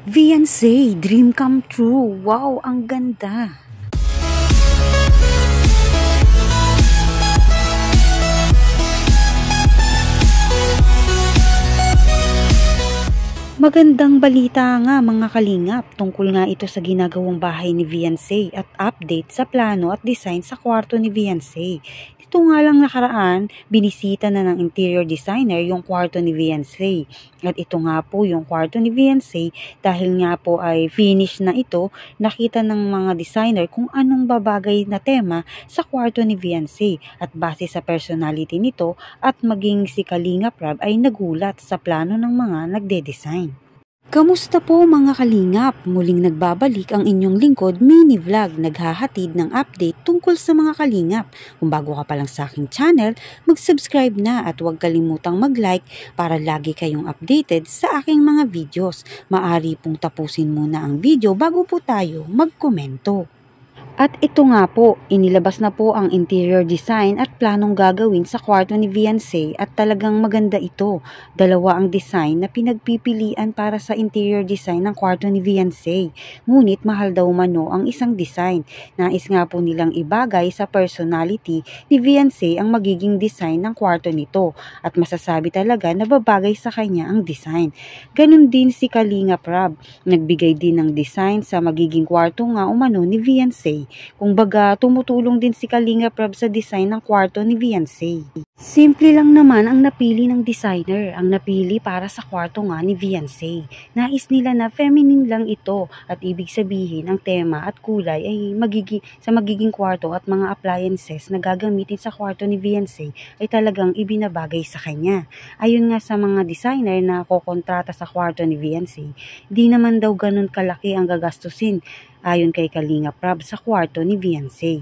Viancy, dream come true. Wow, ang ganda. Magandang balita nga mga kalingap, tungkol nga ito sa ginagawang bahay ni Viancy at update sa plano at design sa kwarto ni Viancy. Dito nga lang nakaraan, binisita na ng interior designer yung kwarto ni Viancy. At ito nga po yung kwarto ni Viancy, dahil nga po ay finish na ito, nakita ng mga designer kung anong babagay na tema sa kwarto ni Viancy. At base sa personality nito at maging si Kalingap Rab ay nagulat sa plano ng mga nagde-design. Kamusta po mga kalingap? Muling nagbabalik ang inyong lingkod mini vlog, naghahatid ng update tungkol sa mga kalingap. Kung bago ka pa lang sa aking channel, mag-subscribe na at huwag kalimutang mag-like para lagi kayong updated sa aking mga videos. Maaari pong tapusin muna ang video bago po tayo magkomento. At ito nga po, inilabas na po ang interior design at planong gagawin sa kwarto ni Viancy at talagang maganda ito. Dalawa ang design na pinagpipilian para sa interior design ng kwarto ni Viancy. Ngunit mahal daw mano ang isang design. Nais nga po nilang ibagay sa personality ni Viancy ang magiging design ng kwarto nito at masasabi talaga na babagay sa kanya ang design. Ganon din si Kalingap Rab, nagbigay din ng design sa magiging kwarto nga umano ni Viancy. Kung baga, tumutulong din si Kalingap Rab sa design ng kwarto ni Viancy. Simple lang naman ang napili ng designer, ang napili para sa kwarto nga ni Viancy. Nais nila na feminine lang ito at ibig sabihin ang tema at kulay ay magiging kwarto at mga appliances na gagamitin sa kwarto ni Viancy ay talagang ibinabagay sa kanya. Ayon nga sa mga designer na kokontrata sa kwarto ni Viancy, di naman daw ganun kalaki ang gagastusin ayon kay Kalingap Rab sa kwarto ni Viancy.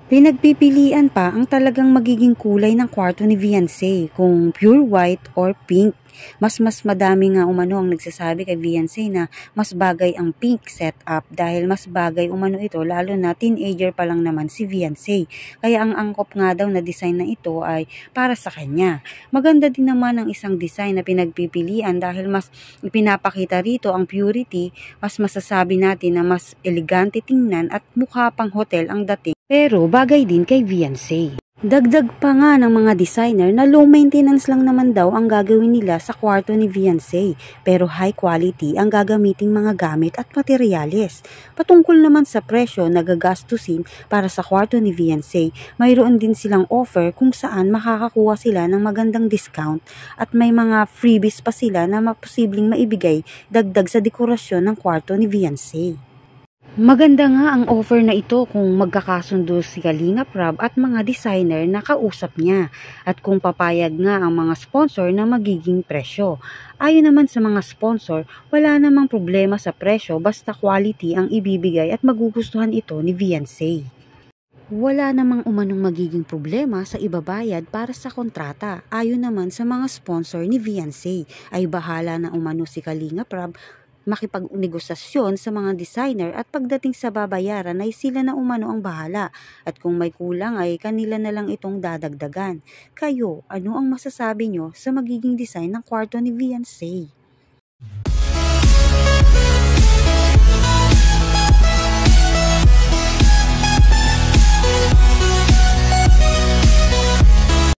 Pinagpipilian pa ang talagang magiging kulay ng kwarto ni Viancy, kung pure white or pink. Mas madami nga umano ang nagsasabi kay Viancy na mas bagay ang pink setup dahil mas bagay umano ito lalo na teenager pa lang naman si Viancy. Kaya ang angkop nga daw na design na ito ay para sa kanya. Maganda din naman ang isang design na pinagpipilian dahil mas ipinapakita rito ang purity, mas masasabi natin na mas elegante tingnan at mukha pang hotel ang dating. Pero bagay din kay Viancy. Dagdag pa nga ng mga designer na low maintenance lang naman daw ang gagawin nila sa kwarto ni Viancy, pero high quality ang gagamiting mga gamit at materyales. Patungkol naman sa presyo na gagastusin para sa kwarto ni Viancy, mayroon din silang offer kung saan makakakuha sila ng magandang discount at may mga freebies pa sila na posibleng maibigay dagdag sa dekorasyon ng kwarto ni Viancy. Maganda nga ang offer na ito kung magkakasundo si Kalingap Rab at mga designer na kausap niya at kung papayag nga ang mga sponsor na magiging presyo. Ayon naman sa mga sponsor, wala namang problema sa presyo basta quality ang ibibigay at magugustuhan ito ni Viancy. Wala namang umanong magiging problema sa ibabayad para sa kontrata. Ayon naman sa mga sponsor ni Viancy, ay bahala na umano si Kalingap Rab makipag-negosasyon sa mga designer at pagdating sa babayaran ay sila na umano ang bahala at kung may kulang ay kanila na lang itong dadagdagan. Kayo, ano ang masasabi nyo sa magiging design ng kwarto ni Viancy?